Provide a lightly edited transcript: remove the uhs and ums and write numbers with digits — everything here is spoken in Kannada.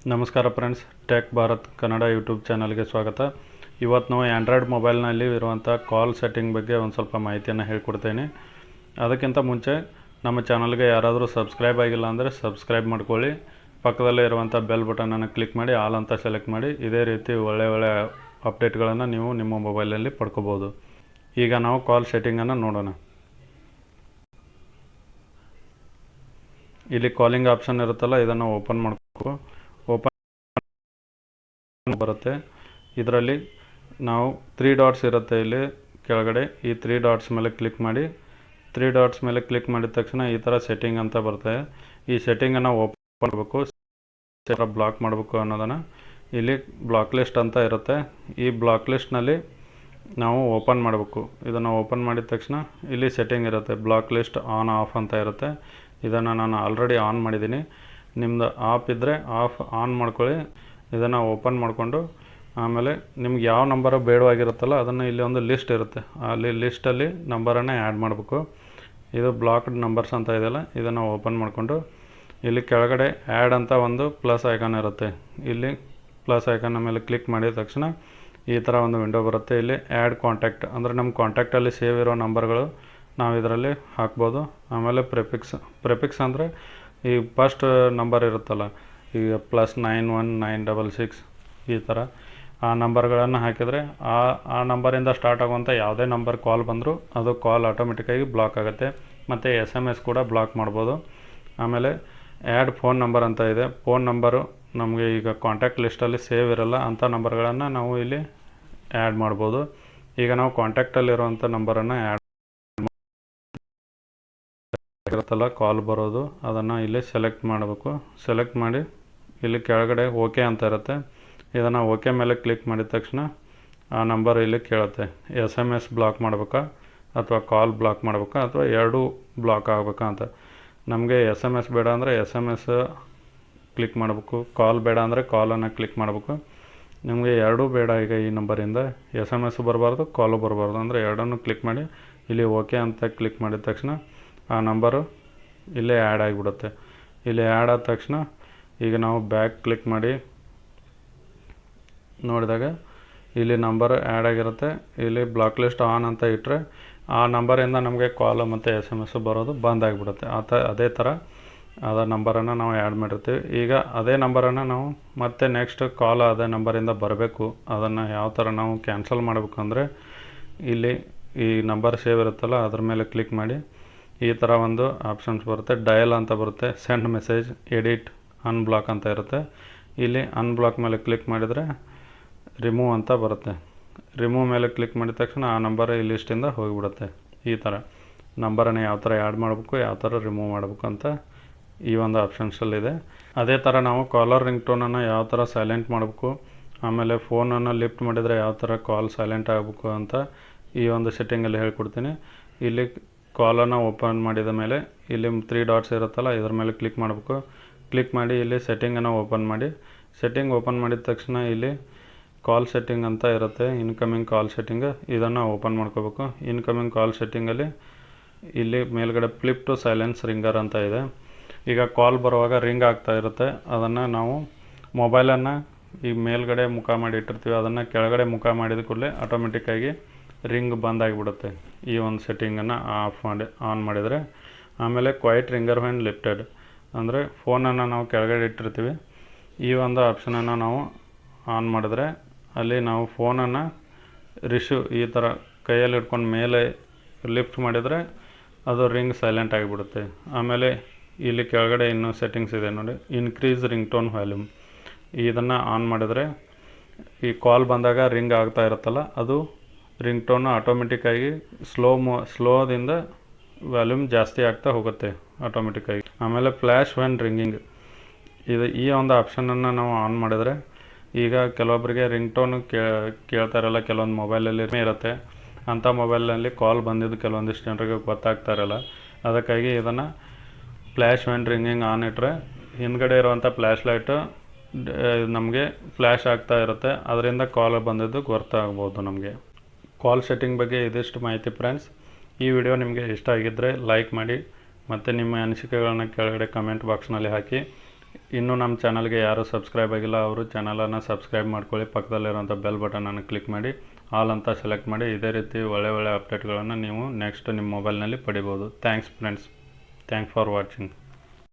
ನಮಸ್ಕಾರ friends, tech Bharat Kannada YouTube ಚಾನಲ್ಗೆ ಸ್ವಾಗತ. ಇವತ್ತು ನಾವು ಆ್ಯಂಡ್ರಾಯ್ಡ್ ಮೊಬೈಲ್ನಲ್ಲಿ ಇರುವಂಥ ಕಾಲ್ ಸೆಟ್ಟಿಂಗ್ ಬಗ್ಗೆ ಒಂದು ಸ್ವಲ್ಪ ಮಾಹಿತಿಯನ್ನು ಹೇಳ್ಕೊಡ್ತೇನೆ. ಅದಕ್ಕಿಂತ ಮುಂಚೆ ನಮ್ಮ ಚಾನಲ್ಗೆ ಯಾರಾದರೂ ಸಬ್ಸ್ಕ್ರೈಬ್ ಆಗಿಲ್ಲ ಅಂದರೆ ಸಬ್ಸ್ಕ್ರೈಬ್ ಮಾಡ್ಕೊಳ್ಳಿ. ಪಕ್ಕದಲ್ಲೇ ಇರುವಂಥ ಬೆಲ್ ಬಟನನ್ನು ಕ್ಲಿಕ್ ಮಾಡಿ ಆಲ್ ಅಂತ ಸೆಲೆಕ್ಟ್ ಮಾಡಿ. ಇದೇ ರೀತಿ ಒಳ್ಳೆ ಅಪ್ಡೇಟ್ಗಳನ್ನು ನೀವು ನಿಮ್ಮ ಮೊಬೈಲಲ್ಲಿ ಪಡ್ಕೋಬೋದು. ಈಗ ನಾವು ಕಾಲ್ ಸೆಟ್ಟಿಂಗನ್ನು ನೋಡೋಣ. ಇಲ್ಲಿ ಕಾಲಿಂಗ್ ಆಪ್ಷನ್ ಇರುತ್ತಲ್ಲ, ಇದನ್ನು ಓಪನ್ ಮಾಡ್ಕೋ. ಓಪನ್ ಬರುತ್ತೆ. ಇದರಲ್ಲಿ ನಾವು 3 ಡಾಟ್ಸ್ ಇರುತ್ತೆ ಇಲ್ಲಿ ಕೆಳಗಡೆ. ಈ 3 ಡಾಟ್ಸ್ ಮೇಲೆ ಕ್ಲಿಕ್ ಮಾಡಿ. 3 ಡಾಟ್ಸ್ ಮೇಲೆ ಕ್ಲಿಕ್ ಮಾಡಿದ ತಕ್ಷಣ ಈ ಥರ ಸೆಟ್ಟಿಂಗ್ ಅಂತ ಬರುತ್ತೆ. ಈ ಸೆಟ್ಟಿಂಗನ್ನು ಓಪನ್ ಮಾಡಬೇಕು, ಬ್ಲಾಕ್ ಮಾಡಬೇಕು ಅನ್ನೋದನ್ನು ಇಲ್ಲಿ ಬ್ಲಾಕ್ ಲಿಸ್ಟ್ ಅಂತ ಇರುತ್ತೆ. ಈ ಬ್ಲಾಕ್ ಲಿಸ್ಟ್ನಲ್ಲಿ ನಾವು ಓಪನ್ ಮಾಡಬೇಕು. ಇದನ್ನು ಓಪನ್ ಮಾಡಿದ ತಕ್ಷಣ ಇಲ್ಲಿ ಸೆಟ್ಟಿಂಗ್ ಇರುತ್ತೆ, ಬ್ಲಾಕ್ ಲಿಸ್ಟ್ ಆನ್ ಆಫ್ ಅಂತ ಇರುತ್ತೆ. ಇದನ್ನು ನಾನು ಆಲ್ರೆಡಿ ಆನ್ ಮಾಡಿದ್ದೀನಿ. ನಿಮ್ಮದು ಆಫ್ ಇದ್ದರೆ ಆನ್ ಮಾಡ್ಕೊಳ್ಳಿ. ಇದನ್ನು ಓಪನ್ ಮಾಡಿಕೊಂಡು ಆಮೇಲೆ ನಿಮ್ಗೆ ಯಾವ ನಂಬರು ಬೇಡವಾಗಿರುತ್ತಲ್ಲ ಅದನ್ನು ಇಲ್ಲಿ ಒಂದು ಲಿಸ್ಟ್ ಇರುತ್ತೆ, ಅಲ್ಲಿ ಲಿಸ್ಟಲ್ಲಿ ನಂಬರನ್ನು ಆ್ಯಡ್ ಮಾಡಬೇಕು. ಇದು ಬ್ಲಾಕ್ಡ್ ನಂಬರ್ಸ್ ಅಂತ ಇದೆಯಲ್ಲ, ಇದನ್ನು ಓಪನ್ ಮಾಡಿಕೊಂಡು ಇಲ್ಲಿ ಕೆಳಗಡೆ ಆ್ಯಡ್ ಅಂತ ಒಂದು ಪ್ಲಸ್ ಐಕಾನ್ ಇರುತ್ತೆ. ಇಲ್ಲಿ ಪ್ಲಸ್ ಐಕಾನ್ ಮೇಲೆ ಕ್ಲಿಕ್ ಮಾಡಿದ ತಕ್ಷಣ ಈ ಥರ ಒಂದು ವಿಂಡೋ ಬರುತ್ತೆ. ಇಲ್ಲಿ ಆ್ಯಡ್ ಕಾಂಟ್ಯಾಕ್ಟ್ ಅಂದರೆ ನಮ್ಮ ಕಾಂಟ್ಯಾಕ್ಟಲ್ಲಿ ಸೇವ್ ಇರೋ ನಂಬರ್ಗಳು ನಾವು ಇದರಲ್ಲಿ ಹಾಕ್ಬೋದು. ಆಮೇಲೆ ಪ್ರೆಫಿಕ್ಸ್ ಅಂದರೆ ಈ ಫಸ್ಟ್ ನಂಬರ್ ಇರುತ್ತಲ್ಲ, ಈಗ +9196 ಈ ಥರ ಆ ನಂಬರ್ಗಳನ್ನು ಹಾಕಿದರೆ ಆ ನಂಬರಿಂದ ಸ್ಟಾರ್ಟ್ ಆಗುವಂಥ ಯಾವುದೇ ನಂಬರ್ ಕಾಲ್ ಬಂದರೂ ಅದು ಕಾಲ್ ಆಟೋಮೆಟಿಕ್ಕಾಗಿ ಬ್ಲಾಕ್ ಆಗುತ್ತೆ. ಮತ್ತು SMS ಕೂಡ ಬ್ಲಾಕ್ ಮಾಡ್ಬೋದು. ಆಮೇಲೆ ಆ್ಯಡ್ ಫೋನ್ ನಂಬರ್ ಅಂತ ಇದೆ. ಫೋನ್ ನಂಬರು ನಮಗೆ ಈಗ ಕಾಂಟ್ಯಾಕ್ಟ್ ಲಿಸ್ಟಲ್ಲಿ ಸೇವ್ ಇರೋಲ್ಲ, ಅಂಥ ನಂಬರ್ಗಳನ್ನು ನಾವು ಇಲ್ಲಿ ಆ್ಯಡ್ ಮಾಡ್ಬೋದು. ಈಗ ನಾವು ಕಾಂಟ್ಯಾಕ್ಟಲ್ಲಿರುವಂಥ ನಂಬರನ್ನು ಆ್ಯಡ್ ಇರುತ್ತಲ್ಲ ಕಾಲ್ ಬರೋದು, ಅದನ್ನು ಇಲ್ಲಿ ಸೆಲೆಕ್ಟ್ ಮಾಡಬೇಕು. ಸೆಲೆಕ್ಟ್ ಮಾಡಿ ಇಲ್ಲಿ ಕೆಳಗಡೆ ಓಕೆ ಅಂತ ಇರುತ್ತೆ. ಇದನ್ನು ಓಕೆ ಮೇಲೆ ಕ್ಲಿಕ್ ಮಾಡಿದ ತಕ್ಷಣ ಆ ನಂಬರ್ ಇಲ್ಲಿ ಕೇಳುತ್ತೆ, SMS ಬ್ಲಾಕ್ ಮಾಡಬೇಕಾ ಅಥವಾ ಕಾಲ್ ಬ್ಲಾಕ್ ಮಾಡಬೇಕಾ ಅಥವಾ ಎರಡೂ ಬ್ಲಾಕ್ ಆಗಬೇಕಾ ಅಂತ. ನಮಗೆ SMS ಬೇಡ ಅಂದರೆ SMS ಕ್ಲಿಕ್ ಮಾಡಬೇಕು, ಕಾಲ್ ಬೇಡ ಅಂದರೆ ಕಾಲನ್ನು ಕ್ಲಿಕ್ ಮಾಡಬೇಕು. ನಿಮಗೆ ಎರಡೂ ಬೇಡ ಈಗ ಈ ನಂಬರಿಂದ, SMS ಬರಬಾರ್ದು, ಕಾಲು ಬರಬಾರ್ದು ಅಂದರೆ ಎರಡನ್ನೂ ಕ್ಲಿಕ್ ಮಾಡಿ ಇಲ್ಲಿ ಓಕೆ ಅಂತ ಕ್ಲಿಕ್ ಮಾಡಿದ ತಕ್ಷಣ ಆ ನಂಬರು ಇಲ್ಲೇ ಆ್ಯಡ್ ಆಗಿಬಿಡುತ್ತೆ. ಇಲ್ಲಿ ಆ್ಯಡ್ ಆದ ತಕ್ಷಣ ಈಗ ನಾವು ಬ್ಯಾಕ್ ಕ್ಲಿಕ್ ಮಾಡಿ ನೋಡಿದಾಗ ಇಲ್ಲಿ ನಂಬರ್ ಆ್ಯಡ್ ಆಗಿರುತ್ತೆ. ಇಲ್ಲಿ ಬ್ಲಾಕ್ ಲಿಸ್ಟ್ ಆನ್ ಅಂತ ಇಟ್ಟರೆ ಆ ನಂಬರಿಂದ ನಮಗೆ ಕಾಲ್ ಮತ್ತು SMS ಬರೋದು ಬಂದ್ ಆಗಿಬಿಡುತ್ತೆ. ಅದೇ ಥರ ಅದ ನಂಬರನ್ನು ನಾವು ಆ್ಯಡ್ ಮಾಡಿರ್ತೀವಿ. ಈಗ ಅದೇ ನಂಬರನ್ನು ನಾವು ಮತ್ತೆ ನೆಕ್ಸ್ಟ್ ಕಾಲ್ ಅದೇ ನಂಬರಿಂದ ಬರಬೇಕು. ಅದನ್ನು ಯಾವ ಥರ ನಾವು ಕ್ಯಾನ್ಸಲ್ ಮಾಡಬೇಕು ಅಂದರೆ ಇಲ್ಲಿ ಈ ನಂಬರ್ ಸೇವ್ ಇರುತ್ತಲ್ಲ ಅದ್ರ ಮೇಲೆ ಕ್ಲಿಕ್ ಮಾಡಿ ಈ ಥರ ಒಂದು ಆಪ್ಷನ್ಸ್ ಬರುತ್ತೆ. ಡಯಲ್ ಅಂತ ಬರುತ್ತೆ, ಸೆಂಡ್ ಮೆಸೇಜ್, ಎಡಿಟ್, ಅನ್ಬ್ಲಾಕ್ ಅಂತ ಇರುತ್ತೆ. ಇಲ್ಲಿ ಅನ್ಬ್ಲಾಕ್ ಮೇಲೆ ಕ್ಲಿಕ್ ಮಾಡಿದರೆ ರಿಮೂವ್ ಅಂತ ಬರುತ್ತೆ. ರಿಮೂವ್ ಮೇಲೆ ಕ್ಲಿಕ್ ಮಾಡಿದ ತಕ್ಷಣ ಆ ನಂಬರ್ ಈ ಲಿಸ್ಟಿಂದ ಹೋಗಿಬಿಡುತ್ತೆ. ಈ ಥರ ನಂಬರನ್ನು ಯಾವ ಥರ ಆ್ಯಡ್ ಮಾಡಬೇಕು, ಯಾವ ಥರ ರಿಮೂವ್ ಮಾಡಬೇಕು ಅಂತ ಈ ಒಂದು ಆಪ್ಷನ್ಸಲ್ಲಿದೆ. ಅದೇ ಥರ ನಾವು ಕಾಲರ್ ರಿಂಗ್ಟೋನನ್ನು ಯಾವ ಥರ ಸೈಲೆಂಟ್ ಮಾಡಬೇಕು, ಆಮೇಲೆ ಫೋನನ್ನು ಲಿಫ್ಟ್ ಮಾಡಿದರೆ ಯಾವ ಥರ ಕಾಲ್ ಸೈಲೆಂಟ್ ಆಗಬೇಕು ಅಂತ ಈ ಒಂದು ಸೆಟ್ಟಿಂಗಲ್ಲಿ ಹೇಳ್ಕೊಡ್ತೀನಿ. ಇಲ್ಲಿ ಕಾಲನ್ನು ಓಪನ್ ಮಾಡಿದ ಮೇಲೆ ಇಲ್ಲಿ 3 ಡಾಟ್ಸ್ ಇರುತ್ತಲ್ಲ ಇದ್ರ ಮೇಲೆ ಕ್ಲಿಕ್ ಮಾಡಬೇಕು. ಕ್ಲಿಕ್ ಮಾಡಿ ಇಲ್ಲಿ ಸೆಟ್ಟಿಂಗನ್ನು ಓಪನ್ ಮಾಡಿ. ಸೆಟ್ಟಿಂಗ್ ಓಪನ್ ಮಾಡಿದ ತಕ್ಷಣ ಇಲ್ಲಿ ಕಾಲ್ ಸೆಟ್ಟಿಂಗ್ ಅಂತ ಇರುತ್ತೆ, ಇನ್ಕಮಿಂಗ್ ಕಾಲ್ ಸೆಟ್ಟಿಂಗ್. ಇದನ್ನು ಓಪನ್ ಮಾಡ್ಕೋಬೇಕು. ಇನ್ಕಮಿಂಗ್ ಕಾಲ್ ಸೆಟ್ಟಿಂಗಲ್ಲಿ ಇಲ್ಲಿ ಮೇಲ್ಗಡೆ ಫ್ಲಿಪ್ ಟು ಸೈಲೆನ್ಸ್ ರಿಂಗರ್ ಅಂತ ಇದೆ. ಈಗ ಕಾಲ್ ಬರುವಾಗ ರಿಂಗ್ ಆಗ್ತಾ ಇರುತ್ತೆ, ಅದನ್ನು ನಾವು ಮೊಬೈಲನ್ನು ಈ ಮೇಲ್ಗಡೆ ಮುಖ ಮಾಡಿ ಇಟ್ಟಿರ್ತೀವಿ, ಅದನ್ನು ಕೆಳಗಡೆ ಮುಖ ಮಾಡಿದ ಕೂಡಲೇ ಆಟೋಮೆಟಿಕ್ಕಾಗಿ ರಿಂಗ್ ಬಂದ್ ಆಗಿಬಿಡುತ್ತೆ. ಈ ಒಂದು ಸೆಟ್ಟಿಂಗನ್ನು ಆನ್ ಮಾಡಿದರೆ. ಆಮೇಲೆ ಕ್ವೈಟ್ ರಿಂಗರ್ ವೆನ್ ಲಿಫ್ಟೆಡ್ ಅಂದರೆ ಫೋನನ್ನು ನಾವು ಕೆಳಗಡೆ ಇಟ್ಟಿರ್ತೀವಿ, ಈ ಒಂದು ಆಪ್ಷನನ್ನು ನಾವು ಆನ್ ಮಾಡಿದ್ರೆ ಅಲ್ಲಿ ನಾವು ಫೋನನ್ನು ಈ ಥರ ಕೈಯಲ್ಲಿ ಇಟ್ಕೊಂಡು ಮೇಲೆ ಲಿಫ್ಟ್ ಮಾಡಿದರೆ ಅದು ರಿಂಗ್ ಸೈಲೆಂಟ್ ಆಗಿಬಿಡುತ್ತೆ. ಆಮೇಲೆ ಇಲ್ಲಿ ಕೆಳಗಡೆ ಇನ್ನೂ ಸೆಟ್ಟಿಂಗ್ಸ್ ಇದೆ ನೋಡಿ, ಇನ್ಕ್ರೀಸ್ ರಿಂಗ್ಟೋನ್ ವ್ಯಾಲ್ಯೂಮ್. ಇದನ್ನು ಆನ್ ಮಾಡಿದರೆ ಈ ಕಾಲ್ ಬಂದಾಗ ರಿಂಗ್ ಆಗ್ತಾ ಇರುತ್ತಲ್ಲ ಅದು ರಿಂಗ್ಟೋನು ಆಟೋಮೆಟಿಕ್ಕಾಗಿ ಸ್ಲೋದಿಂದ ವ್ಯಾಲ್ಯೂಮ್ ಜಾಸ್ತಿ ಆಗ್ತಾ ಹೋಗುತ್ತೆ ಆಟೋಮೆಟಿಕ್ಕಾಗಿ. ಆಮೇಲೆ ಫ್ಲ್ಯಾಶ್ ವೆನ್ ರಿಂಗಿಂಗ್, ಈ ಒಂದು ಆಪ್ಷನನ್ನು ನಾವು ಆನ್ ಮಾಡಿದರೆ ಈಗ ಕೆಲವೊಬ್ಬರಿಗೆ ರಿಂಗ್ಟೋನು ಕೇಳ್ತಾ ಇರಲ್ಲ, ಕೆಲವೊಂದು ಮೊಬೈಲಲ್ಲಿ ಇರುತ್ತೆ. ಅಂಥ ಮೊಬೈಲ್ನಲ್ಲಿ ಕಾಲ್ ಬಂದಿದ್ದು ಕೆಲವೊಂದಿಷ್ಟು ಜನರಿಗೆ ಗೊತ್ತಾಗ್ತಾ ಇರಲ್ಲ. ಅದಕ್ಕಾಗಿ ಇದನ್ನು ಫ್ಲ್ಯಾಶ್ ವೆನ್ ರಿಂಗಿಂಗ್ ಆನ್ ಇಟ್ಟರೆ ಹಿಂದ್ಗಡೆ ಇರುವಂಥ ಫ್ಲ್ಯಾಶ್ ಲೈಟು ನಮಗೆ ಫ್ಲ್ಯಾಶ್ ಆಗ್ತಾ ಇರುತ್ತೆ, ಅದರಿಂದ ಕಾಲ್ ಬಂದಿದ್ದು ಗೊತ್ತಾಗ್ಬೋದು ನಮಗೆ. ಕಾಲ್ ಸೆಟ್ಟಿಂಗ್ ಬಗ್ಗೆ ಇದಿಷ್ಟು ಮಾಹಿತಿ ಫ್ರೆಂಡ್ಸ್. ಈ ವಿಡಿಯೋ ನಿಮಗೆ ಇಷ್ಟ ಆಗಿದ್ದರೆ ಲೈಕ್ ಮಾಡಿ ಮತ್ತು ನಿಮ್ಮ ಅನಿಸಿಕೆಗಳನ್ನ ಕೆಳಗಡೆ ಕಮೆಂಟ್ ಬಾಕ್ಸ್ನಲ್ಲಿ ಹಾಕಿ. ಇನ್ನೂ ನಮ್ಮ ಚಾನಲ್ಗೆ ಯಾರು ಸಬ್ಸ್ಕ್ರೈಬ್ ಆಗಿಲ್ಲ ಅವರು ಚಾನಲನ್ನು ಸಬ್ಸ್ಕ್ರೈಬ್ ಮಾಡ್ಕೊಳ್ಳಿ, ಪಕ್ಕದಲ್ಲಿರುವಂಥ ಬೆಲ್ ಬಟನನ್ನು ಕ್ಲಿಕ್ ಮಾಡಿ ಆಲ್ ಅಂತ ಸೆಲೆಕ್ಟ್ ಮಾಡಿ. ಇದೇ ರೀತಿ ಒಳ್ಳೆ ಅಪ್ಡೇಟ್ಗಳನ್ನು ನೀವು ನೆಕ್ಸ್ಟ್ ನಿಮ್ಮ ಮೊಬೈಲ್ನಲ್ಲಿ ಪಡಿಬೋದು. Thanks friends, thanks for watching.